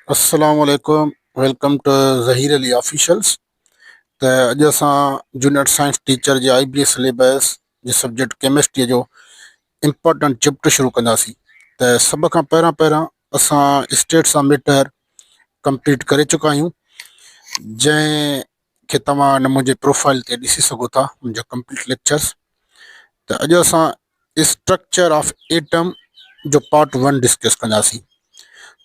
अस्सलाम वालेकुम। Welcome to Zaheer Ali officials. त अॼु असां जूनियर साइंस टीचर जे IBA सिलेबस जे सब्जेक्ट केमिस्ट्री जो इम्पोर्टेंट चैप्टर शुरू कंदासीं। त सभ खां पहिरां पहिरां असां स्टेट सां मीटर कंप्लीट करे चुका आहियूं, जंहिंखे तव्हां हिन मुंहिंजे प्रोफाइल ते ॾिसी सघो था, मुंहिंजा कंप्लीट लेक्चर्स। त अॼु असां स्ट्रक्चर ऑफ एटम जो पार्ट 1 डिस्कस कंदासीं।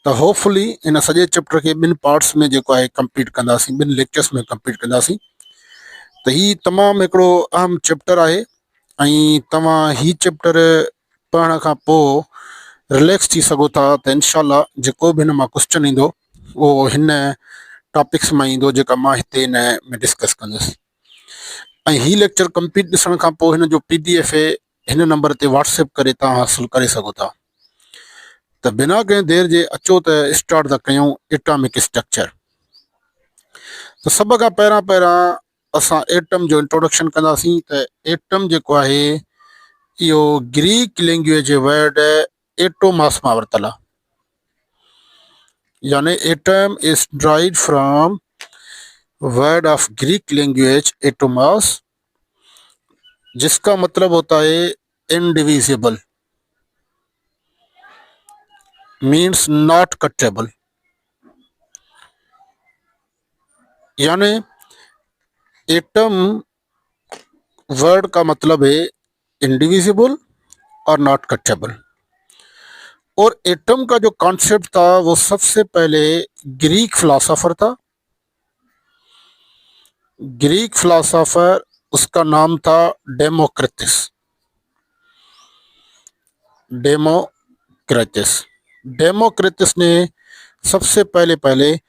त होपफुली इन सॼे चैप्टर खे ॿिनि पार्ट्स में जेको आहे कंप्लीट कंदासीं, ॿिनि लेक्चर्स में कंप्लीट कंदासीं। त हीउ तमामु हिकिड़ो अहम चैप्टर आहे ऐं तव्हां हीउ चैप्टर पढ़ण खां पोइ रिलैक्स थी सघो था त इनशाला जेको बि हिन मां क्वेश्चन ईंदो उहो हिन टॉपिक्स मां ईंदो जेका मां हिते हिन में डिस्कस कंदुसि। ऐं हीउ लेक्चर कंप्लीट ॾिसण खां पोइ हिन जो PDF हिन नंबर ते व्हाट्सएप करे तव्हां हासिलु करे सघो था। त बिना कंहिं देर जे अचो त स्टार्ट था कयूं एटॉमिक स्ट्रक्चर। त सभ खां पहिरां पहिरां असां एटम जो इंट्रोडक्शन कंदासीं। त एटम जेको आहे इहो ग्रीक लैंग्वेज जे वर्ड एटोमास मां वरितल आहे, यानी atom is derived from word of Greek language एटोमास, जिसका मतलब होता है इनडिविजिबल, मीन्स नॉट कटेबल। यानी एटम वर्ड का मतलब है इंडिविजिबल और नॉट कटेबल। और एटम का जो कॉन्सेप्ट था वो सबसे पहले ग्रीक फिलोसोफर था। ग्रीक फिलोसोफर, उसका नाम था डेमोक्रिटस। डेमोक्रिटस ने सबसे पहले पहले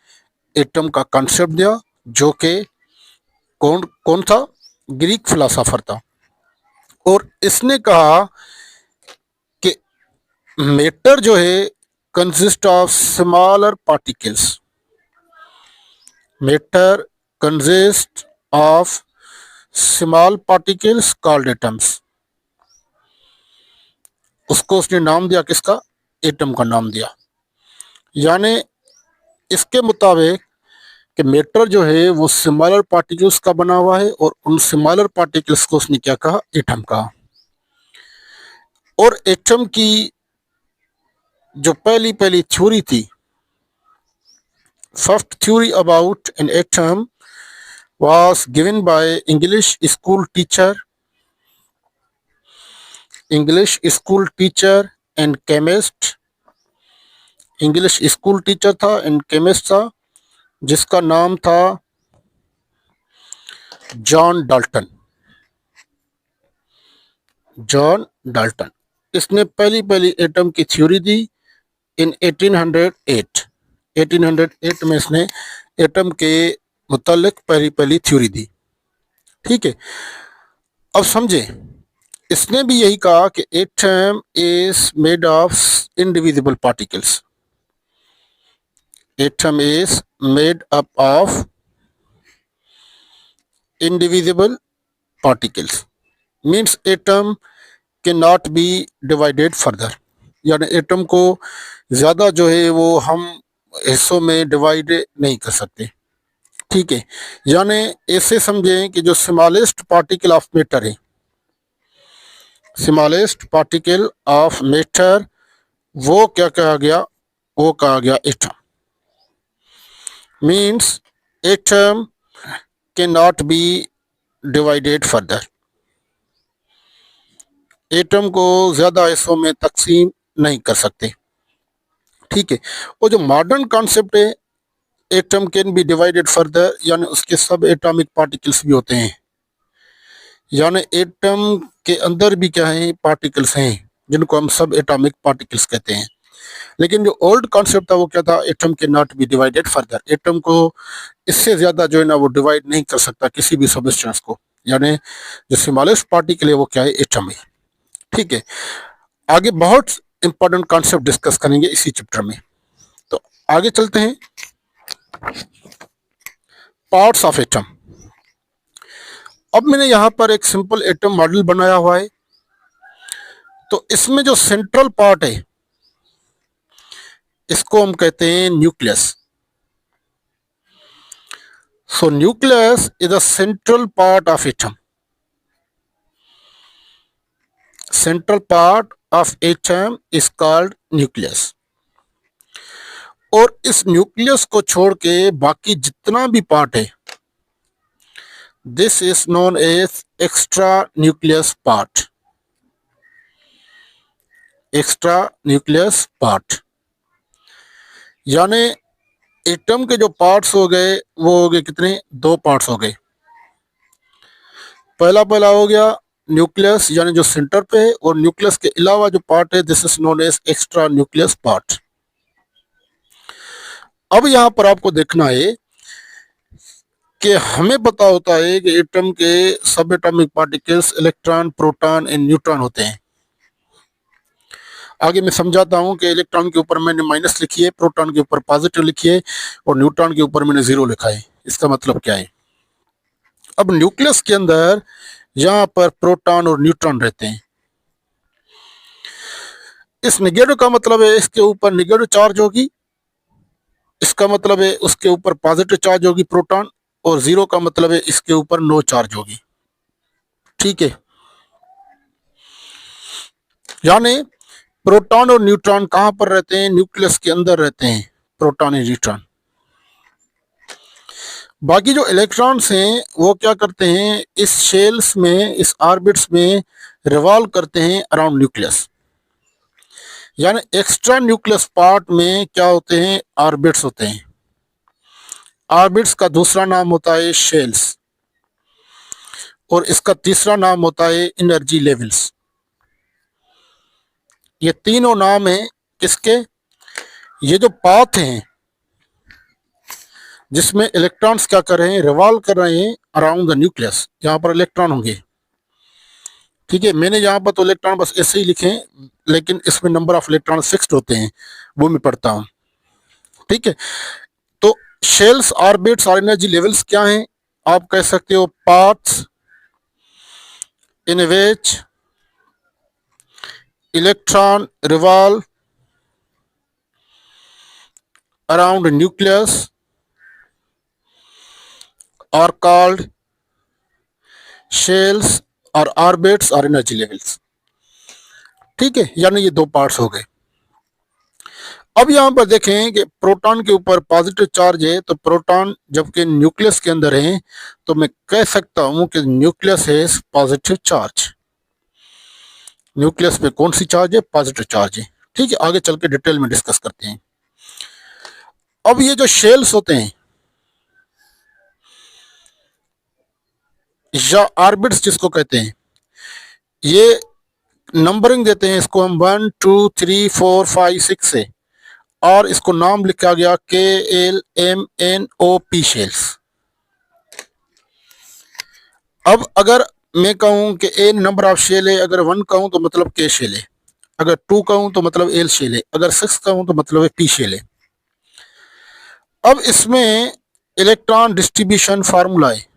एटम का कॉन्सेप्ट दिया, जो कि कौन कौन था? ग्रीक फिलोसोफर था। और इसने कहा कि मैटर जो है consist of smaller particles. Matter consist of small particles called atoms. उसको उसने नाम दिया, किसका? एटम का नाम दिया। यानी इसके मुताबिक कि मैटर जो है वो स्मॉलर पार्टिकल्स का बना हुआ है, और उन स्मॉलर पार्टिकल्स को उसने क्या कहा? एटम कहा। और एटम की जो पहली पहली थ्योरी थी, first theory about an atom was given by English school teacher and chemist। English school teacher था एंड केमिस्ट था, जिसका नाम था जॉन डाल्टन। इसने पहली पहली एटम की थ्योरी दी इन 1808 में इसने एटम के मुतालिक पहली पहली थ्योरी दी। ठीक है, अब समझे, इसने भी यही कहा कि atom is made of indivisible particles. Atom is made up of indivisible particles, means atom can not be divided further. यानी एटम को ज़्यादा जो है वो हम हिस्सों में डिवाइड नहीं कर सकते। ठीक है, यानी ऐसे समझें कि जो स्मॉलेस्ट पार्टिकल ऑफ मैटर है, स्मॉलेस्ट पार्टिकल ऑफ मैटर, वो क्या कहा गया? वो कहा गया atom. Means atom can not be divided further. Atom को ज़्यादा हिस्सों में तकसीम नहीं कर सकते। ठीक है, वो जो मॉडर्न कॉन्सेप्ट है atom can be divided further, यानी उसके सब एटॉमिक पार्टिकल्स भी होते हैं। यानी एटम के अंदर भी क्या है? पार्टिकल्स हैं, जिनको हम सब एटॉमिक पार्टिकल्स कहते हैं। लेकिन जो ओल्ड कॉन्सेप्ट था वो क्या था? Atom can not be divided further. Atom को इससे ज़्यादा जो है ना वो डिवाइड नहीं कर सकता किसी भी सब्सटेंस को। यानी जो स्मॉलेस्ट पार्टिकल है वो क्या है? एटम है। ठीक है, आगे बहुत इंपॉर्टेंट कॉन्सेप्ट डिस्कस करेंगे इसी चैप्टर में। तो आगे चलते हैं। Parts of atom. अब मैंने यहाँ पर एक सिंपल एटम मॉडल बनाया हुआ है। तो इसमें जो सेंट्रल पार्ट है इसको हम कहते हैं nucleus. So nucleus is the central part of atom. Central part of atom is called nucleus. और इस न्यूक्लियस को छोड़ के बाकी जितना भी पार्ट है, this is known as extra nucleus part. Extra nucleus part यानी एटम के जो पार्ट्स हो गए वो हो गए कितने, दो पार्ट्स हो गए. पहला हो गया न्यूक्लियस यानी जो सेंटर पे है, और न्यूक्लियस के अलावा जो पार्ट है this is known as extra nucleus part. अब यहां पर आपको देखना है कि हमें पता होता है कि एटम के सब atomic particles electron, proton and neutron होते हैं. आगे मैं समझाता हूं कि इलेक्ट्रॉन के ऊपर मैंने माइनस लिखी है, प्रोटॉन के ऊपर पॉजिटिव लिखी है और न्यूट्रॉन के ऊपर मैंने जीरो लिखा है. इसका मतलब क्या है? अब न्यूक्लियस के अंदर यहां पर प्रोटॉन और न्यूट्रॉन रहते हैं. इस नेगेटिव का मतलब है इसके ऊपर नेगेटिव चार्ज होगी, इसका मतलब है उसके ऊपर पॉजिटिव चार्ज होगी प्रोटॉन, और जीरो का मतलब है इसके ऊपर नो चार्ज होगी. ठीक है, यानी प्रोटॉन और न्यूट्रॉन कहां पर रहते हैं? न्यूक्लियस के अंदर रहते हैं, प्रोटॉन और न्यूट्रॉन. बाकी जो इलेक्ट्रॉन्स हैं वो क्या करते हैं, इस शेल्स में, इस ऑर्बिट्स में रिवॉल्व करते हैं अराउंड न्यूक्लियस. यानी एक्स्ट्रा न्यूक्लियस पार्ट में क्या होते हैं? ऑर्बिट्स होते हैं. ऑर्बिट्स का दूसरा नाम होता है शेल्स, और इसका तीसरा नाम होता है एनर्जी लेवल्स. ये तीनों नाम हैं किसके? ये जो पाथ हैं जिसमें इलेक्ट्रॉन्स क्या कर रहे हैं? रिवॉल्व कर रहे हैं अराउंड द न्यूक्लियस. यहाँ पर इलेक्ट्रॉन होंगे. ठीक है, मैंने यहाँ पर तो इलेक्ट्रॉन बस ऐसे ही लिखे हैं, लेकिन इसमें नंबर ऑफ इलेक्ट्रॉन फिक्स्ड होते हैं, वो मैं पढ़ता हूँ. ठीक है, तो शेल्स, ऑर्बिट्स और एनर्जी लेवल्स क्या हैं? आप कह सकते हो paths in which electron revolve around nucleus are called shells और ऑर्बिट्स और एनर्जी लेवल्स. ठीक है, यानी ये दो पार्ट्स हो गए. अब यहां पर देखें कि प्रोटॉन के ऊपर पॉजिटिव चार्ज है, तो प्रोटॉन जबकि न्यूक्लियस के अंदर है, तो मैं कह सकता हूं कि न्यूक्लियस है पॉजिटिव चार्ज. न्यूक्लियस पे कौन सी चार्ज है? पॉजिटिव चार्ज है. ठीक है, आगे चल के डिटेल में डिस्कस करते हैं. अब ये जो शेल्स होते हैं या ऑर्बिट्स जिसको कहते हैं, ये नंबरिंग देते हैं इसको हम 1 2 3 4 5 6 से, और इसको नाम लिखा गया KLMNOP शेल्स. अब अगर मैं कहूं कि एन नंबर ऑफ शेल है, अगर 1 कहूं तो मतलब K शेल है, अगर 2 कहूं तो मतलब L शेल है, अगर 6 कहूं तो मतलब P शेल है. अब इसमें इलेक्ट्रॉन डिस्ट्रीब्यूशन फार्मूला है.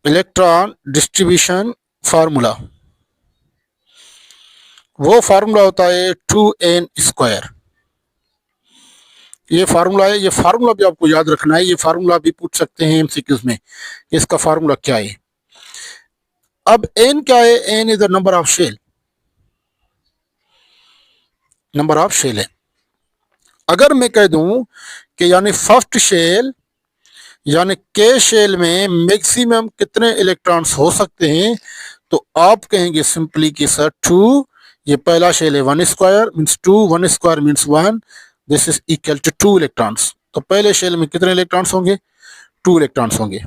इलेक्ट्रॉन डिस्ट्रीब्यूशन फार्मूला, वो फार्मूला होता है 2n स्क्वायर. ये फार्मूला है, ये फार्मूला भी आपको याद रखना है. ये फार्मूला भी पूछ सकते हैं एमसीक्यूज में, इसका फार्मूला क्या है. अब n क्या है? n is the number of shell, number of shell है. अगर मैं कह दूं कि यानी फर्स्ट शेल यानी K शेल में मैक्सिमम कितने इलेक्ट्रॉन्स हो सकते हैं, तो आप कहेंगे सिंपली कि सर 2. ये पहला शेल है 1 square means 2, 1 square means 1, this is equal to 2 electrons. तो पहले शेल में कितने इलेक्ट्रॉन्स होंगे? 2 इलेक्ट्रॉन्स होंगे.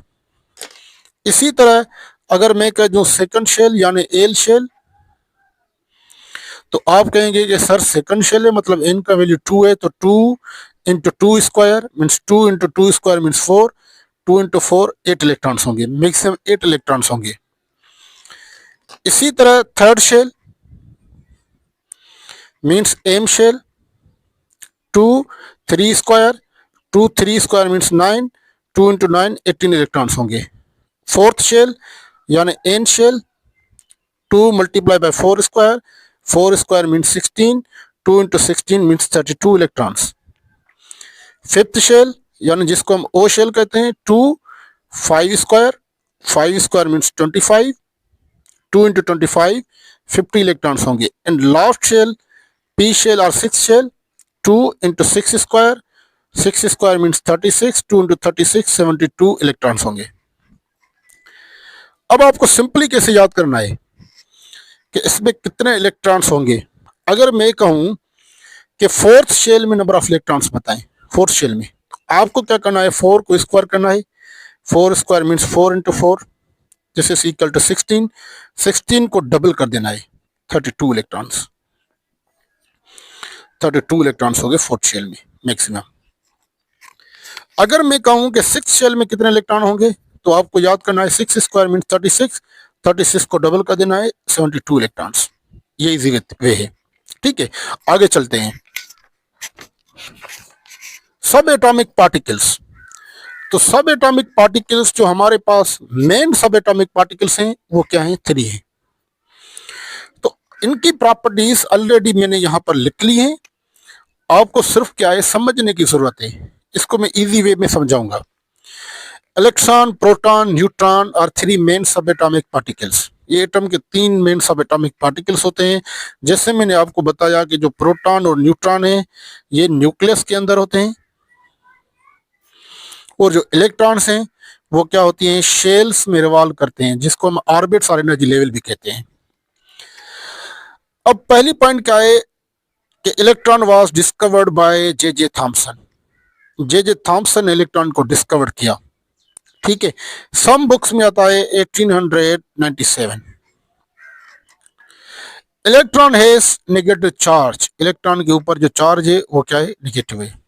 इसी तरह अगर मैं कह दूं सेकंड शेल यानी एल शेल, तो आप कहेंगे कि सर सेकंड शेल है मतलब n का वैल्यू 2 है, तो 2 into 2 square means 2 into 2 square means 4, 2 into 4 8 electrons होंगे, मैक्सिमम 8 इलेक्ट्रॉन्स होंगे. इसी तरह third shell means M shell, 2 3 square, 2 3 square means 9, 2 into 9 18 electrons होंगे. फोर्थ शेल यानी N shell, 2 multiply by 4 square, 4 square means 16, 2 into 16 means 32 electrons. Fifth shell यानी जिसको हम ओ shell कहते हैं, 2 5 square, 5 square means 25, 2 into 25 50 electrons होंगे। And last shell P shell और 6 shell, 2 into 6 square, 6 square means 36, 2 into 36 72 electrons होंगे। अब आपको सिंपली कैसे याद करना है कि इसमें कितने इलेक्ट्रॉन्स होंगे। अगर मैं कहूं कि फोर्थ शेल में नंबर ऑफ इलेक्ट्रॉन्स बताएं, फोर्थ शेल में, तो आपको क्या करना है, 4 को स्क्वायर करना है। 4 square means 4 into 4, this is equal to 16। 16 को डबल कर देना है, 32 इलेक्ट्रॉन्स। 32 इलेक्ट्रॉन्स हो गए फोर्थ शेल में मैक्सिमम। अगर मैं कहूं कि सिक्स शेल में कितने इलेक्ट्रॉन होंगे, तो आपको याद करना है 6 स्क्वायर मीन्स 36, 36 को डबल कर देना है, 72 इलेक्ट्रॉन्स। ये इजी वे है। ठीक है, आगे चलते हैं। सब एटॉमिक पार्टिकल्स। तो सब एटॉमिक पार्टिकल्स जो हमारे पास मेन सब एटॉमिक पार्टिकल्स हैं वो क्या हैं, 3 हैं। तो इनकी प्रॉपर्टीज ऑलरेडी मैंने यहां पर लिख ली हैं, आपको सिर्फ क्या है समझने की जरूरत है। इसको मैं इजी वे में समझाऊंगा। इलेक्ट्रॉन, प्रोटॉन, न्यूट्रॉन और 3 मेन सब एटॉमिक पार्टिकल्स। ये एटम के 3 मेन सब एटॉमिक पार्टिकल्स होते हैं। जैसे मैंने आपको बताया कि जो प्रोटॉन और न्यूट्रॉन है ये न्यूक्लियस के अंदर होते हैं, और जो इलेक्ट्रॉन्स हैं वो क्या होती हैं, शेल्स में रिवॉल्व करते हैं, जिसको हम ऑर्बिट्स और एनर्जी लेवल भी कहते हैं। अब पहली पॉइंट क्या है कि electron was discovered by J Thomson. J Thomson ने इलेक्ट्रॉन को डिस्कवर किया। ठीक है, सम बुक्स में आता है 1897। Electron has negative charge. Electron के ऊपर जो चार्ज है वो क्या है, नेगेटिव है।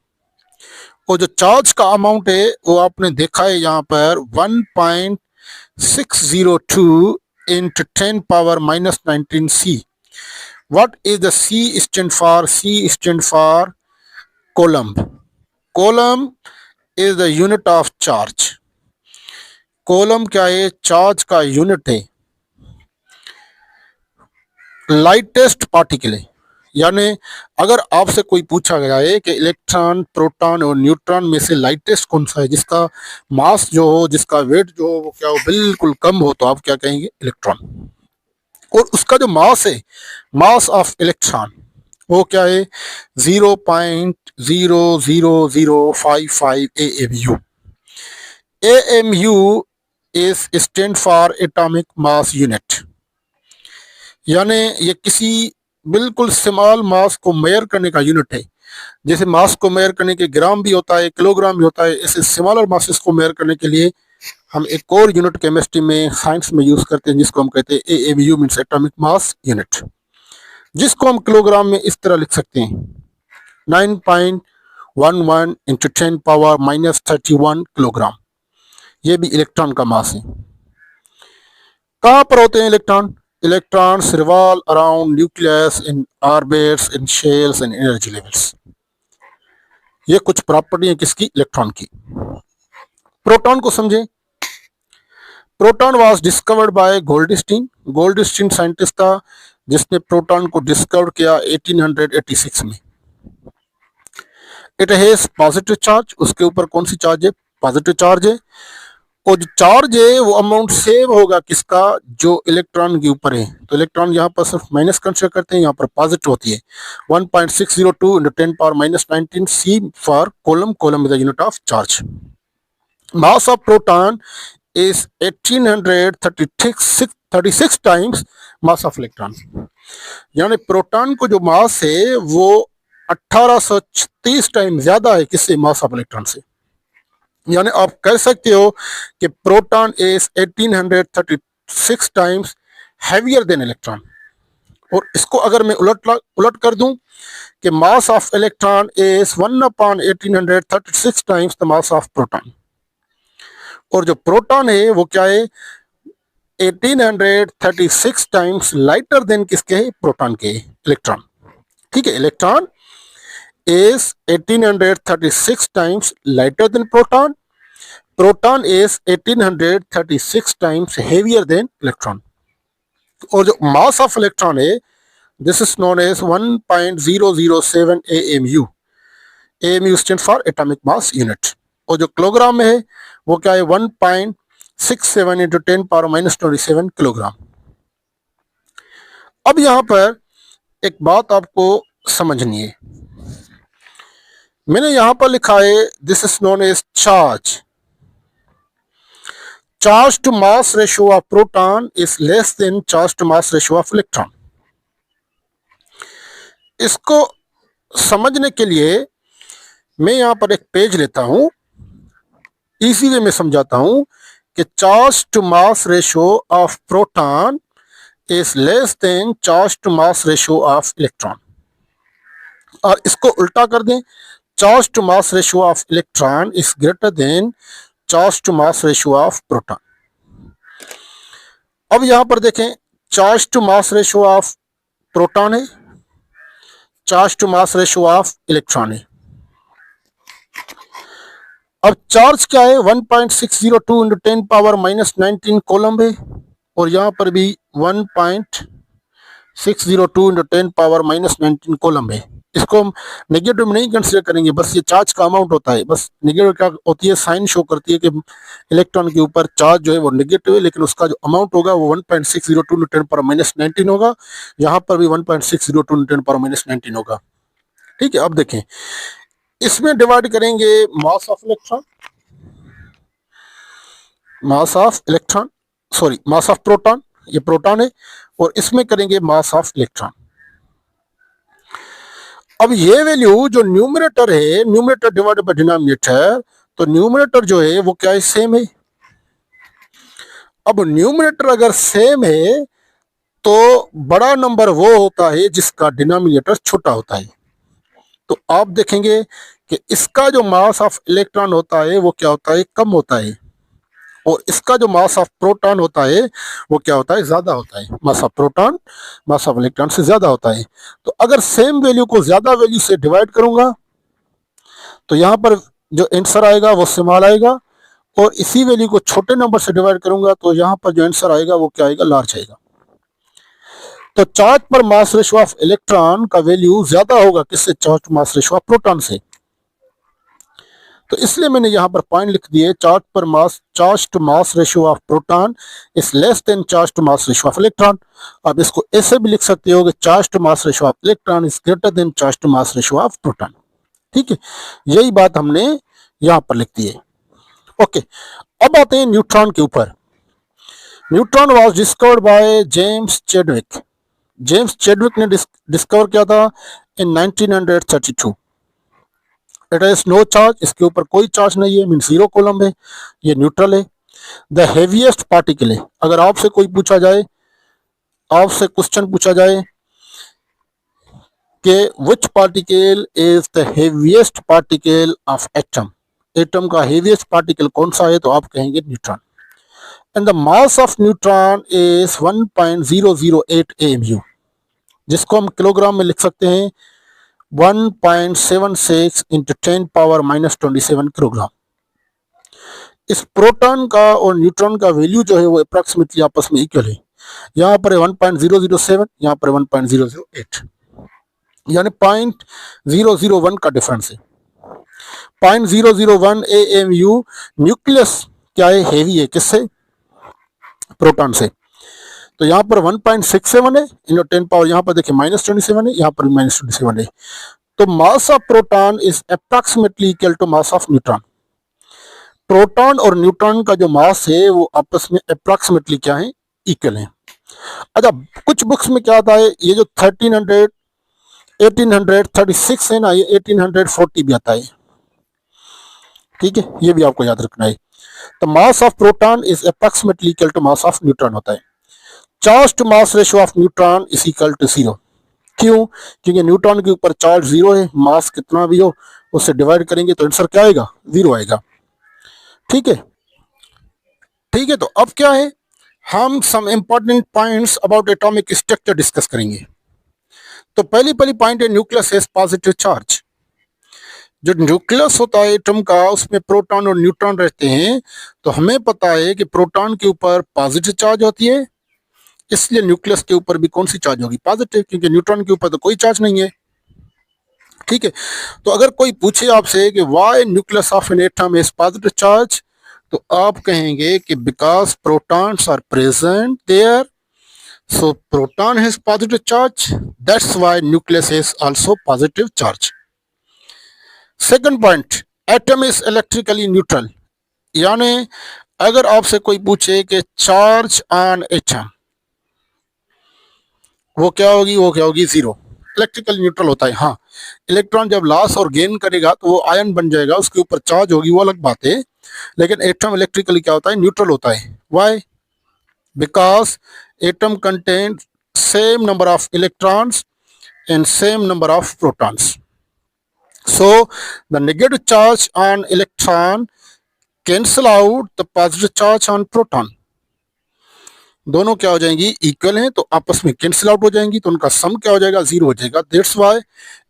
और जो चार्ज का अमाउंट है वो आपने देखा है यहाँ पर 1.602 into 10 power minus 19 C। What is the C stand for? C stand for coulomb. Coulomb is the unit of charge. Coulomb क्या है, चार्ज का यूनिट है। लाइटेस्ट पार्टिकल है, यानी अगर आपसे कोई पूछा गया है कि इलेक्ट्रॉन, प्रोटॉन और न्यूट्रॉन में से लाइटेस्ट कौन सा है, जिसका मास जो हो, जिसका वेट जो हो वो क्या हो, बिल्कुल कम हो, तो आप क्या कहेंगे, इलेक्ट्रॉन। और उसका जो मास है, मास ऑफ इलेक्ट्रॉन, वो क्या है, 0.00055 AMU। AMU is stand for atomic mass unit, यानी ये किसी बिल्कुल स्मॉल मास को मेयर करने का यूनिट है। जैसे मास को मेयर करने के ग्राम भी होता है, किलोग्राम भी होता है, ऐसे स्मॉलर मासेस को मेयर करने के लिए हम एक और यूनिट केमिस्ट्री में, साइंस में यूज करते हैं, जिसको हम कहते हैं AMU means atomic mass unit, जिसको हम किलोग्राम में इस तरह लिख सकते हैं, 9.11 इंटू 10 पावर माइनस 31 किलोग्राम। ये भी इलेक्ट्रॉन का मास है। कहाँ पर होते हैं electron? Electrons revolve around nucleus in orbits in shells and energy levels. ये कुछ प्रॉपर्टी है किसकी, इलेक्ट्रॉन की। प्रोटॉन को समझे। Proton was discovered by Goldstein. Goldstein scientist था जिसने प्रोटॉन को डिस्कवर किया 1886 में। It has positive charge. उसके ऊपर कौन सी चार्ज है, पॉजिटिव चार्ज है। और जो चार्ज है वो अमाउंट सेव होगा किसका, जो इलेक्ट्रॉन के ऊपर है। तो इलेक्ट्रॉन यहाँ पर सिर्फ माइनस कंसिडर करते हैं, यहाँ पर पॉजिटिव होती है। 1.602 into 10 power minus 19 C for coulomb. Coulomb is the unit of charge. Mass of proton is 1836 times mass of electron. यानी प्रोटॉन को जो मास है वो 1836 टाइम ज्यादा है किससे, मास ऑफ इलेक्ट्रॉन से। यानी आप कह सकते हो कि proton is 1836 times heavier than electron. और इसको अगर मैं उलट कर दूं कि मास of electron is 1/1836 times the mass of proton. और जो प्रोटॉन है वो क्या है, 1836 टाइम्स लाइटर देन किसके है, प्रोटॉन के, इलेक्ट्रॉन। ठीक है, electron is 1836 times lighter than proton. Proton is 1836 times heavier than electron. और जो mass of electron है, this is known as 1.007 AMU. AMU stands for atomic mass unit. और जो किलोग्राम में है वो क्या है 1.67 इंटू 10⁻⁻27 किलोग्राम। अब यहां पर एक बात आपको समझनी है, मैंने यहां पर लिखा है this is known as charge. Charge to mass ratio of proton is less than charge to mass ratio of electron. इसको समझने के लिए मैं यहां पर एक पेज लेता हूं, इसी वे में समझाता हूं कि charge to mass ratio of proton is less than charge to mass ratio of electron. और इसको उल्टा कर दें, charge to mass ratio of electron is greater than charge to mass ratio of proton. अब यहां पर देखें, charge to mass ratio of proton है, charge to mass ratio of electron है। अब चार्ज क्या है 1.602 इंटू 10⁻⁻19 कोलम है, और यहां पर भी 1.602 इंटू 10⁻⁻19 कोलम है। इसको हम नेगेटिव में नहीं कंसिडर करेंगे, बस ये चार्ज का अमाउंट होता है। बस नेगेटिव क्या होती है, साइन शो करती है कि इलेक्ट्रॉन के ऊपर चार्ज जो है वो नेगेटिव है, लेकिन उसका जो अमाउंट होगा वो 1.602 इंटू 10⁻⁻19 होगा। यहाँ पर भी 1.602 इंटू 10⁻⁻19 होगा। ठीक है, अब देखें, इसमें डिवाइड करेंगे मास ऑफ प्रोटॉन, ये प्रोटॉन है, और इसमें करेंगे मास ऑफ इलेक्ट्रॉन। अब ये वैल्यू जो न्यूमरेटर है, न्यूमरेटर डिवाइडेड बाय डिनोमिनेटर, तो न्यूमरेटर जो है वो क्या है, सेम है। अब न्यूमरेटर अगर सेम है तो बड़ा नंबर वो होता है जिसका डिनोमिनेटर छोटा होता है। तो आप देखेंगे कि इसका जो मास ऑफ इलेक्ट्रॉन होता है वो क्या होता है, कम होता है, और इसका जो मास ऑफ प्रोटॉन होता है वो क्या होता है, ज्यादा होता है। मास of proton mass of electron से ज्यादा होता है। तो अगर सेम वैल्यू को ज्यादा वैल्यू से डिवाइड करूंगा तो यहां पर जो आंसर आएगा वो स्मॉल आएगा, और इसी वैल्यू को छोटे नंबर से डिवाइड करूंगा तो यहां पर जो आंसर आएगा वो क्या आएगा, लार्ज आएगा। तो charge per mass ratio of electron का वैल्यू ज्यादा होगा किससे, charge to mass ratio of proton से। तो इसलिए मैंने यहां पर पॉइंट लिख दिए, charge to mass ratio of proton is less than charge to mass ratio of electron. अब इसको ऐसे भी लिख सकते हो कि charge to mass ratio of electron is greater than charge to mass ratio of proton. ठीक है, यही बात हमने यहां पर लिख दी है। ओके, अब आते हैं न्यूट्रॉन के ऊपर। Neutron was discovered by James Chadwick. James Chadwick ने डिस्कवर किया था इन 1932। इट इज नो चार्ज, इसके ऊपर कोई चार्ज नहीं है, मीन जीरो कॉलम है, ये न्यूट्रल है। द हेवीएस्ट पार्टिकल है। अगर आपसे कोई पूछा जाए, आपसे क्वेश्चन पूछा जाए कि which particle is the heaviest particle of atom, atom का हेवीएस्ट पार्टिकल कौन सा है, तो आप कहेंगे neutron. And the mass of neutron is 1.008 AMU, जिसको हम किलोग्राम में लिख सकते हैं 1.76 इंटू 10⁻⁻27 किलोग्राम। इस प्रोटॉन का और न्यूट्रॉन का वैल्यू जो है वो अप्रॉक्सीमेटली आपस में इक्वल है। यहाँ पर 1.007, यहाँ पर 1.008, यानी 0.001 का डिफरेंस है। 0.001 AMU न्यूक्लियस क्या है, हेवी है, किससे, प्रोटॉन से। तो यहाँ पर 1.67 है इंटू 10 पावर, यहाँ पर देखिए -27 है, यहाँ पर भी -27 है। तो mass of proton is approximately equal to mass of neutron. Proton और न्यूट्रॉन का जो मास है वो आपस में अप्रॉक्सीमेटली क्या है, इक्वल है। अच्छा, कुछ बुक्स में क्या आता है, ये जो 1836 है ना, ये 1840 भी आता है। ठीक है, ये भी आपको याद रखना है। तो mass of proton is approximately equal to mass of neutron होता है। Charge to mass ratio of neutron is equal to 0। क्यों, क्योंकि न्यूट्रॉन के ऊपर चार्ज 0 है, मास कितना भी हो उससे डिवाइड करेंगे तो आंसर क्या आएगा, 0 आएगा। ठीक है, ठीक है। तो अब क्या है, हम some important points about atomic structure discuss करेंगे। तो पहली पॉइंट है, न्यूक्लियस हैज पॉजिटिव चार्ज। जो न्यूक्लियस होता है एटम का, उसमें प्रोटॉन और न्यूट्रॉन रहते हैं। तो हमें पता है कि प्रोटॉन के ऊपर पॉजिटिव चार्ज होती है, इसलिए न्यूक्लियस के ऊपर भी कौन सी चार्ज होगी, पॉजिटिव, क्योंकि न्यूट्रॉन के ऊपर तो कोई चार्ज नहीं है। ठीक है। तो अगर कोई पूछे आपसे कि why nucleus of an atom is positive charge, तो आप कहेंगे कि because protons are present there, so proton has positive charge, that's why nucleus is also positive charge. Second point, atom is electrically neutral, यानी अगर आपसे कोई पूछे कि चार्ज ऑन एटम, वो क्या होगी, वो क्या होगी, जीरो। इलेक्ट्रिकल न्यूट्रल होता है। हाँ, इलेक्ट्रॉन जब लॉस और गेन करेगा तो वो आयन बन जाएगा, उसके ऊपर चार्ज होगी, वो अलग बात है। लेकिन एटम इलेक्ट्रिकली क्या होता है, न्यूट्रल होता है। Why? Because atom contain same number of electrons and same number of protons. So the negative charge on electron cancel out the positive charge on proton. दोनों क्या हो जाएंगी, इक्वल हैं, तो आपस में कैंसिल आउट हो जाएंगी, तो उनका सम क्या हो जाएगा, जीरो हो जाएगा। That's why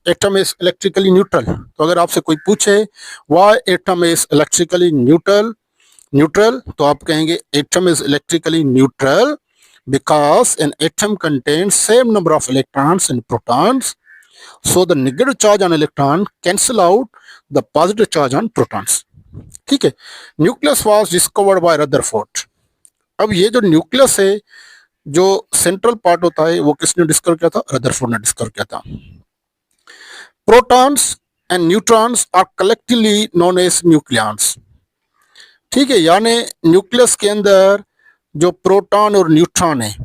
atom is electrically neutral. तो अगर आपसे कोई पूछे why atom is electrically neutral, तो आप कहेंगे atom is electrically neutral because an atom contains same number of electrons and protons, so the negative charge on electron cancel out the positive charge on protons. ठीक है। Nucleus was discovered by Rutherford. अब ये जो nucleus है, जो central part होता है, वो किसने डिस्कवर किया था, रदरफोर्ड ने डिस्कवर किया था। Protons and neutrons are collectively known as nucleons. ठीक है, यानी न्यूक्लियस के अंदर जो प्रोटॉन और न्यूट्रॉन है,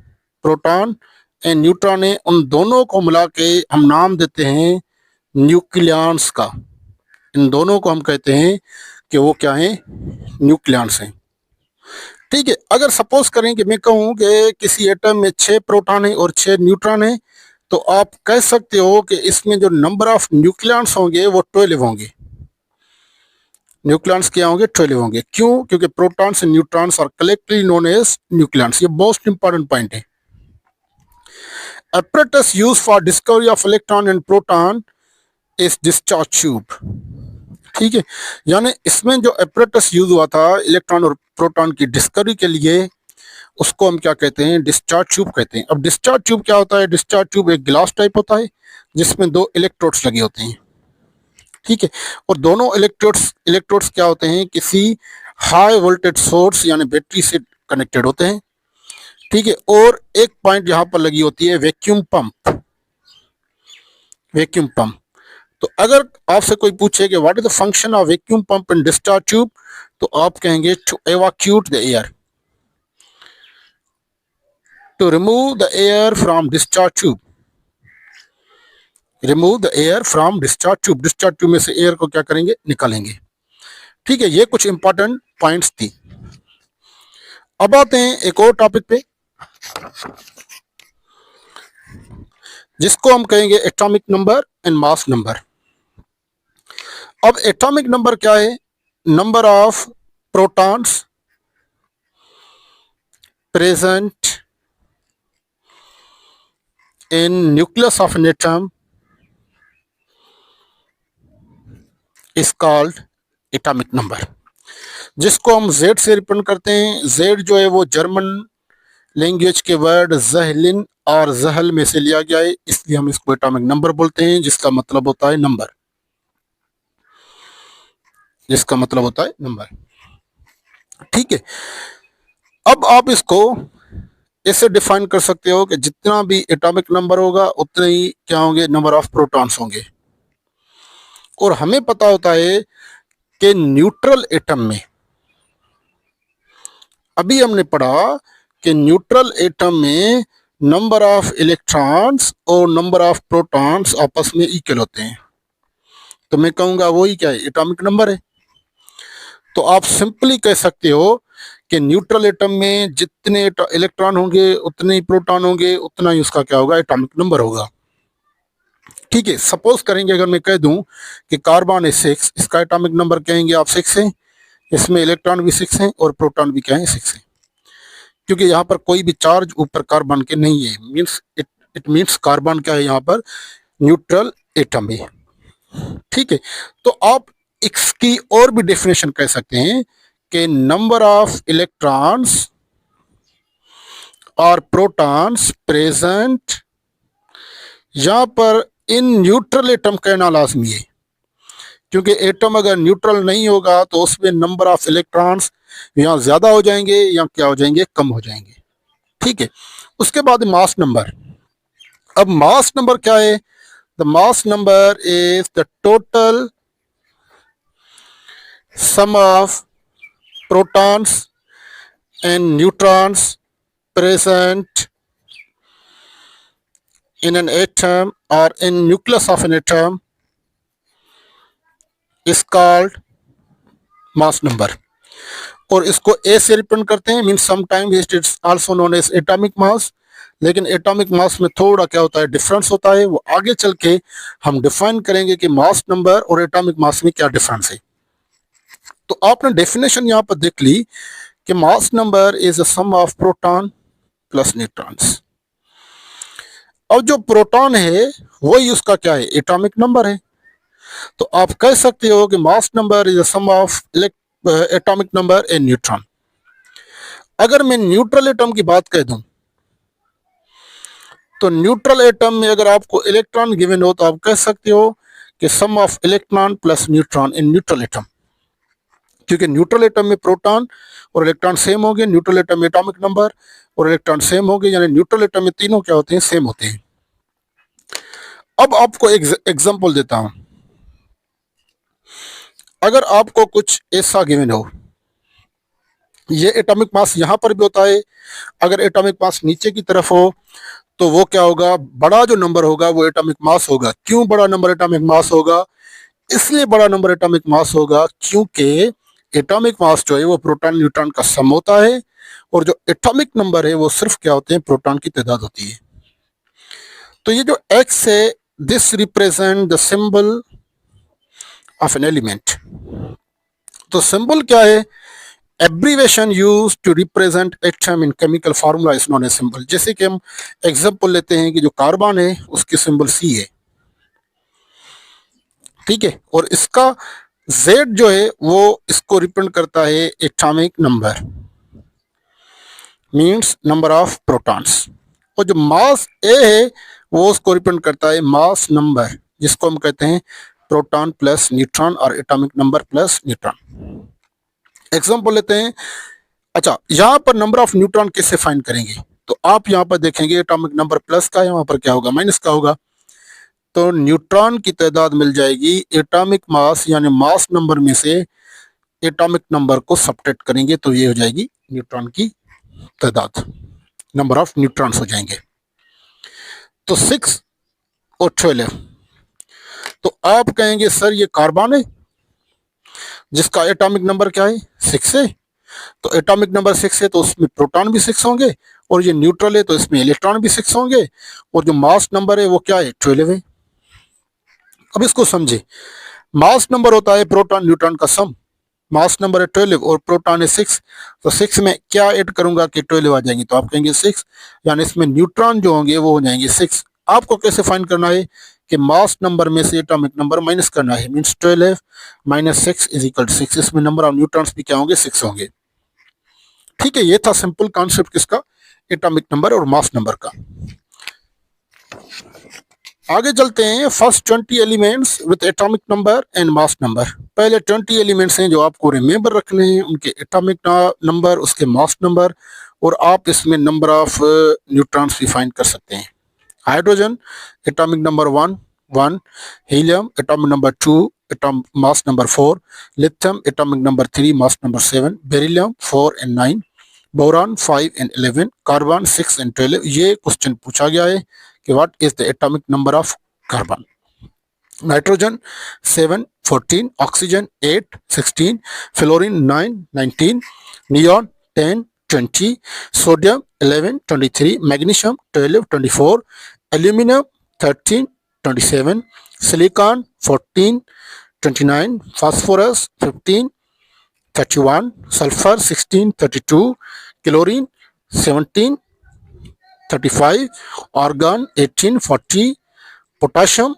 प्रोटॉन एंड न्यूट्रॉन है, उन दोनों को मिला के हम नाम देते हैं न्यूक्लियॉन्स का। इन दोनों को हम कहते हैं कि वो क्या है, न्यूक्लियॉन्स हैं। ठीक है, अगर सपोज करें कि मैं कहूँ कि किसी एटम में 6 प्रोटॉन है और 6 न्यूट्रॉन है, तो आप कह सकते हो कि इसमें जो नंबर ऑफ न्यूक्लियॉन्स होंगे वो 12 होंगे। न्यूक्लियॉन्स क्या होंगे, 12 होंगे। क्यों? क्योंकि protons and neutrons are collectively known as nucleons. ये मोस्ट इंपॉर्टेंट पॉइंट है। apparatus used for discovery of electron and proton is discharge tube। ठीक है, यानी इसमें जो apparatus यूज हुआ था इलेक्ट्रॉन और प्रोटॉन की डिस्कवरी के लिए, उसको हम क्या कहते हैं, डिस्चार्ज ट्यूब कहते हैं। अब डिस्चार्ज ट्यूब क्या होता है, डिस्चार्ज ट्यूब एक ग्लास टाइप होता है जिसमें 2 इलेक्ट्रोड्स लगे होते हैं। ठीक है, और दोनों इलेक्ट्रोड्स क्या होते हैं, किसी हाई वोल्टेज सोर्स यानी बैटरी से कनेक्टेड होते हैं। ठीक है, और एक पॉइंट यहां पर लगी होती है वैक्यूम पंप। वैक्यूम पंप, तो अगर आपसे कोई पूछे कि what is the function of vacuum pump in discharge tube, तो आप कहेंगे to evacuate the air, to remove the air from discharge tube, remove the air from discharge tube. Discharge tube में से एयर को क्या करेंगे, निकालेंगे। ठीक है, ये कुछ इंपॉर्टेंट पॉइंट्स थी। अब आते हैं एक और टॉपिक पे, जिसको हम कहेंगे atomic number and mass number. अब एटॉमिक नंबर क्या है, number of protons present in nucleus of an atom is called atomic number, जिसको हम Z से रिप्रेजेंट करते हैं। Z जो है वो जर्मन लैंग्वेज के वर्ड जहलिन और जहल में से लिया गया है, इसलिए हम इसको एटॉमिक नंबर बोलते हैं, जिसका मतलब होता है नंबर, जिसका मतलब होता है नंबर। ठीक है, अब आप इसको ऐसे डिफाइन कर सकते हो कि जितना भी एटॉमिक नंबर होगा उतने ही क्या होंगे, नंबर ऑफ प्रोटॉन्स होंगे। और हमें पता होता है कि न्यूट्रल एटम में, अभी हमने पढ़ा कि न्यूट्रल एटम में नंबर ऑफ इलेक्ट्रॉन्स और नंबर ऑफ प्रोटॉन्स आपस में इक्वल होते हैं, तो मैं कहूंगा वही क्या है, एटॉमिक नंबर है। तो आप सिंपली कह सकते हो कि न्यूट्रल एटम में जितने इलेक्ट्रॉन होंगे उतने ही प्रोटॉन होंगे, उतना ही उसका क्या होगा, एटॉमिक नंबर होगा। ठीक है, सपोज करेंगे अगर मैं कह दूं कि कार्बन है 6, इसका एटॉमिक नंबर कहेंगे आप 6 है, इसमें इलेक्ट्रॉन भी 6 हैं और प्रोटॉन भी क्या है, 6 है, क्योंकि यहाँ पर कोई भी चार्ज ऊपर कार्बन के नहीं है। मीन्स इट मीन्स कार्बन क्या है, यहाँ पर न्यूट्रल एटम है। ठीक है, तो आप इसकी और भी डेफिनेशन कह सकते हैं कि नंबर ऑफ इलेक्ट्रॉन्स और प्रोटॉन्स प्रेजेंट, यहाँ पर इन न्यूट्रल एटम कहना लाजमी है, क्योंकि एटम अगर न्यूट्रल नहीं होगा तो उसमें नंबर ऑफ इलेक्ट्रॉन्स या ज़्यादा हो जाएंगे या क्या हो जाएंगे, कम हो जाएंगे। ठीक है, उसके बाद मास नंबर। अब मास नंबर क्या है? The mass number is the total sum of protons and neutrons present in an atom or in nucleus of an atom is called mass number। और इसको ए से रिप्रेजेंट करते हैं, mean sometimes it's also known as atomic mass. लेकिन atomic मास में थोड़ा क्या होता है, डिफरेंस होता है, वो आगे चल के हम डिफाइन करेंगे कि मास नंबर और एटॉमिक मास में क्या डिफरेंस है। तो आपने डेफिनेशन यहाँ पर देख ली कि mass number is a sum of proton plus neutrons. अब जो प्रोटॉन है वही उसका क्या है, एटॉमिक नंबर है। तो आप कह सकते हो कि mass number is a sum of atomic number and neutron. अगर मैं न्यूट्रल एटम की बात कह दूं तो न्यूट्रल एटम में अगर आपको इलेक्ट्रॉन गिवन हो तो आप कह सकते हो कि sum of electron plus neutron in neutral atom, क्योंकि न्यूट्रल एटम में प्रोटॉन और इलेक्ट्रॉन सेम होंगे, न्यूट्रल एटम में एटॉमिक नंबर और इलेक्ट्रॉन सेम होंगे, यानी न्यूट्रल एटम में तीनों क्या होते हैं, सेम होते हैं। अब आपको एग्जांपल देता हूं। अगर आपको कुछ ऐसा गिवन हो, ये एटॉमिक मास यहां पर भी होता है, अगर एटॉमिक मास नीचे की तरफ हो तो वो क्या होगा, बड़ा जो नंबर होगा वो एटॉमिक मास होगा। क्यों बड़ा नंबर एटॉमिक मास होगा? इसलिए बड़ा नंबर एटॉमिक मास होगा क्योंकि एटॉमिक मास जो है वो प्रोटॉन न्यूट्रॉन का सम होता है, और जो एटॉमिक नंबर है वो सिर्फ क्या होते हैं, प्रोटॉन की तादाद होती है। तो ये जो एक्स है, this represent the symbol of an element. तो सिंबल क्या है? Abbreviation use to represent atom in chemical formula is known a symbol. जैसे कि हम एग्जांपल लेते हैं कि जो कार्बन है उसकी सिंबल सी है, ठीक है, और इसका जेड जो है वो इसको रिप्रेजेंट करता है atomic number, means number of protons. और जो मास ए है वो उसको रिप्रेजेंट करता है मास नंबर, जिसको हम कहते हैं प्रोटॉन प्लस न्यूट्रॉन और atomic number plus neutron. Example लेते हैं। अच्छा, यहाँ पर नंबर ऑफ न्यूट्रॉन कैसे फाइंड करेंगे? तो आप यहाँ पर देखेंगे एटॉमिक नंबर प्लस का है, वहां पर क्या होगा, माइनस का होगा। तो न्यूट्रॉन की तादाद मिल जाएगी एटॉमिक मास यानी मास नंबर में से एटॉमिक नंबर को सब्ट्रैक्ट करेंगे तो ये हो जाएगी न्यूट्रॉन की तादाद, नंबर ऑफ न्यूट्रॉन्स हो जाएंगे। तो 6 और 12। तो आप कहेंगे सर ये कार्बन है जिसका एटॉमिक नंबर क्या है, 6 है। तो एटॉमिक नंबर 6 है तो उसमें प्रोटॉन भी 6 होंगे, और ये न्यूट्रल है तो इसमें इलेक्ट्रॉन भी 6 होंगे, और जो मास नंबर है वो क्या है, 12 है। अब इसको समझे, मास नंबर होता है प्रोटॉन न्यूट्रॉन का सम, मास नंबर है 12 और प्रोटॉन है 6। तो 6 में क्या ऐड करूंगा कि 12 आ जाएंगे, तो आप कहेंगे 6, यानी इसमें न्यूट्रॉन जो होंगे वो हो जाएंगे 6। आपको कैसे फाइंड करना है कि मास नंबर में से एटॉमिक नंबर माइनस करना है, means 12 minus 6 is equal to 6। इसमें नंबर ऑफ न्यूट्रॉन्स भी क्या होंगे, 6 होंगे। ठीक है, ये था सिंपल कॉन्सेप्ट किसका, एटॉमिक नंबर और मास नंबर का। आगे चलते हैं, first 20 elements with atomic number and mass number. पहले 20 एलिमेंट्स हैं जो आपको रिमेंबर रखने हैं, उनके एटॉमिक नंबर, उसके मास नंबर, और आप इसमें नंबर ऑफ न्यूट्रॉन्स भी फाइंड कर सकते हैं। Hydrogen atomic number 1, helium atomic number 2, atomic mass number 4, lithium atomic number 3, mass number 7, beryllium 4 and 9, boron 5 and 11, carbon 6 and 12। ये क्वेश्चन पूछा गया है कि what is the atomic number of carbon. Nitrogen 7 14, oxygen 8 16, fluorine 9 19, neon 10 20, sodium 11 23, magnesium 12 24, aluminium 13 27, silicon 14 29, phosphorus 15 31, sulphur 16 32, chlorine 17 35, argon 18 40, potassium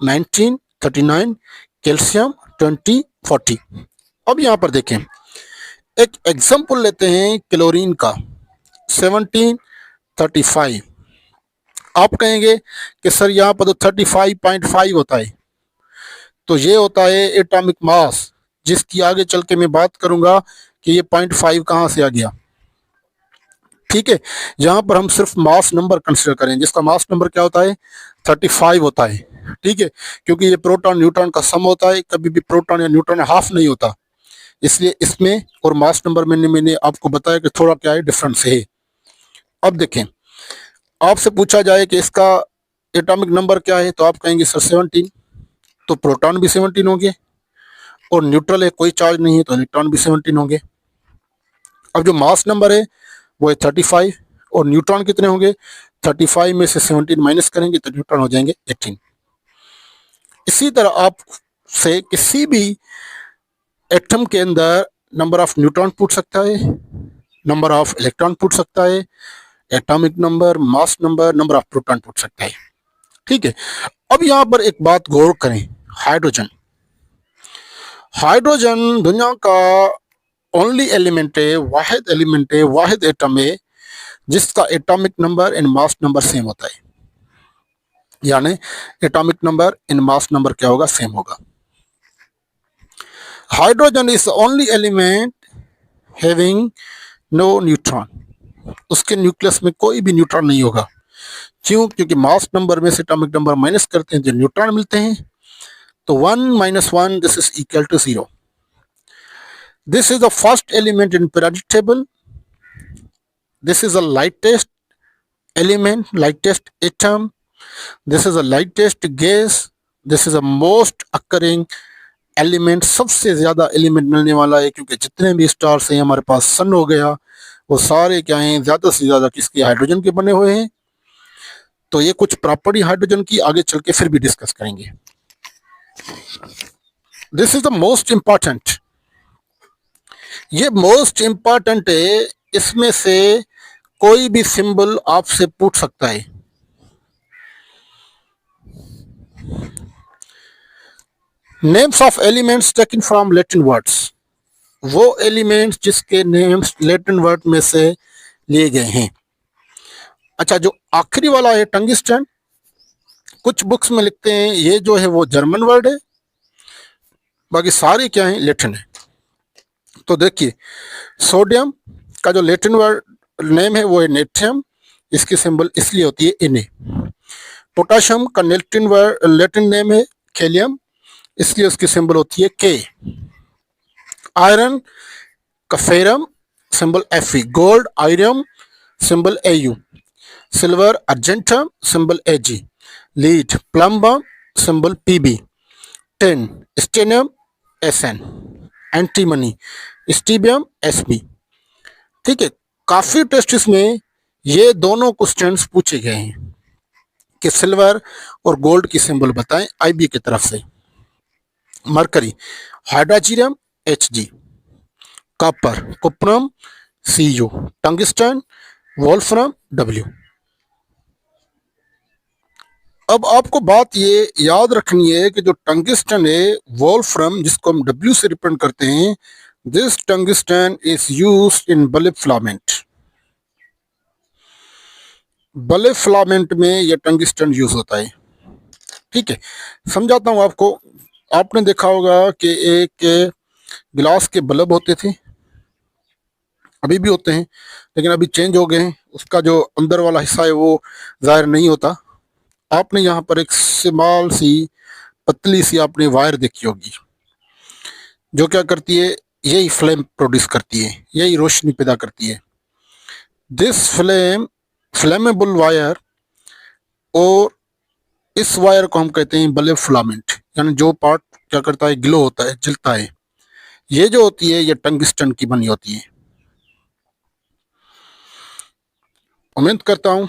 19 39, calcium 20 40। अब यहाँ पर देखें, एक एग्जांपल लेते हैं क्लोरीन का 17 35। आप कहेंगे कि सर यहाँ पर तो 35.5 होता है, तो ये होता है एटॉमिक मास, जिसकी आगे चल के मैं बात करूंगा कि ये 0.5 कहाँ से आ गया। ठीक है, यहाँ पर हम सिर्फ मास नंबर कंसिडर करें, जिसका मास नंबर क्या होता है, 35 होता है। ठीक है, क्योंकि ये प्रोटॉन न्यूट्रॉन का सम होता है, कभी भी प्रोटॉन या न्यूट्रॉन हाफ नहीं होता, इसलिए इसमें और मास नंबर में मैंने आपको बताया कि थोड़ा क्या है, डिफरेंस है। अब देखें, आपसे पूछा जाए कि इसका एटॉमिक नंबर क्या है, तो आप कहेंगे सर 17, तो प्रोटॉन भी 17 होंगे, और न्यूट्रल है, कोई चार्ज नहीं है, तो इलेक्ट्रॉन भी 17 होंगे। अब जो मास नंबर है वो है 35, और न्यूट्रॉन कितने होंगे, 35 में से 17 माइनस करेंगे तो न्यूट्रॉन हो जाएंगे 18। इसी तरह आप से किसी भी एटम के अंदर नंबर ऑफ न्यूट्रॉन पूछ सकता है, नंबर ऑफ इलेक्ट्रॉन पूछ सकता है, atomic number, mass number, number of proton पूछ सकता है। ठीक है, अब यहां पर एक बात गौर करें, हाइड्रोजन। हाइड्रोजन दुनिया का ओनली एलिमेंट है, वाहिद एलिमेंट है, वाहिद एटम है जिसका atomic number and mass number same होता है। यानी atomic number and mass number क्या होगा, सेम होगा। Hydrogen is only element having no neutron, उसके न्यूक्लियस में कोई भी न्यूट्रॉन नहीं होगा। क्यों? क्योंकि मास नंबर में से एटॉमिक नंबर माइनस करते हैं जो न्यूट्रॉन मिलते हैं, तो 1 - 1 this is equal to 0। This is the first element in periodic table. This is the lightest element, lightest atom. This is the lightest gas. This is the most occurring element. सबसे ज़्यादा element मिलने वाला है, क्योंकि जितने भी stars हैं हमारे पास, सन हो गया, वो सारे क्या हैं, ज़्यादा से ज़्यादा किसके, हाइड्रोजन के बने हुए हैं। तो ये कुछ प्रॉपर्टी हाइड्रोजन की आगे चल के फिर भी डिस्कस करेंगे। This is the most important, ये मोस्ट इम्पॉर्टेंट है। इसमें से कोई भी सिंबल आपसे पूछ सकता है। Names of elements taken from Latin words, वो एलिमेंट्स जिसके नेम्स लैटिन वर्ड में से लिए गए हैं। अच्छा, जो आखिरी वाला है टंगिस्टन, कुछ बुक्स में लिखते हैं ये जो है वो जर्मन वर्ड है, बाकी सारे क्या है, लैटिन है। तो देखिए, सोडियम का जो लैटिन वर्ड नेम है वो है नेट्रियम, इसकी सिंबल इसलिए होती है Na। पोटाशियम का लैटिन नेम है कैलियम, इसलिए उसकी सिंबल होती है K। आयरन का फेरम, symbol Fe। Gold iron, symbol Au। Silver अर्जेंटम, सिंबल Ag। लीड प्लम्बम, सिंबल Pb। टिन स्टेनियम, Sn। एंटीमनी स्टीबियम, Sb। ठीक है, काफी टेस्ट में ये दोनों क्वेश्चंस पूछे गए हैं कि सिल्वर और गोल्ड की सिंबल बताएं Ib की तरफ से। मरकरी हाइड्रोजीनियम, Hg। कॉपर कुप्रम, Cu। Tungsten wolfram, W। अब आपको बात ये याद रखनी है कि जो टंगिस्टन है, वोल्फ्रम, जिसको हम W से रिप्रेजेंट करते हैं, this tungsten is used in bulb filament. Bulb filament में ये टंगिस्टन यूज होता है। ठीक है, समझाता हूँ आपको। आपने देखा होगा कि एक गिलास के बल्ब होते थे, अभी भी होते हैं, लेकिन अभी चेंज हो गए हैं, उसका जो अंदर वाला हिस्सा है वो जाहिर नहीं होता। आपने यहाँ पर एक स्मॉल सी पतली सी आपने वायर देखी होगी, जो क्या करती है, यही फ्लेम प्रोड्यूस करती है, यही रोशनी पैदा करती है। दिस फ्लेमेबल वायर, और इस वायर को हम कहते हैं बल्ब फिलामेंट, यानी जो पार्ट क्या करता है, ग्लो होता है, जलता है, ये जो होती है ये टंगिस्टन की बनी होती है। उम्मीद करता हूँ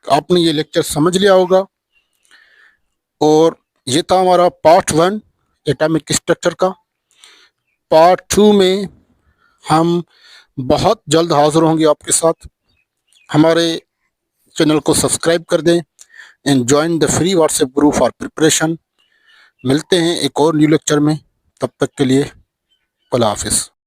आपने ये लेक्चर समझ लिया होगा, और ये था हमारा पार्ट 1 एटॉमिक स्ट्रक्चर का। पार्ट 2 में हम बहुत जल्द हाजिर होंगे आपके साथ। हमारे चैनल को सब्सक्राइब कर दें and join the free WhatsApp group for preparation. मिलते हैं एक और न्यू लेक्चर में, तब तक के लिए अल्लाह हाफिज़।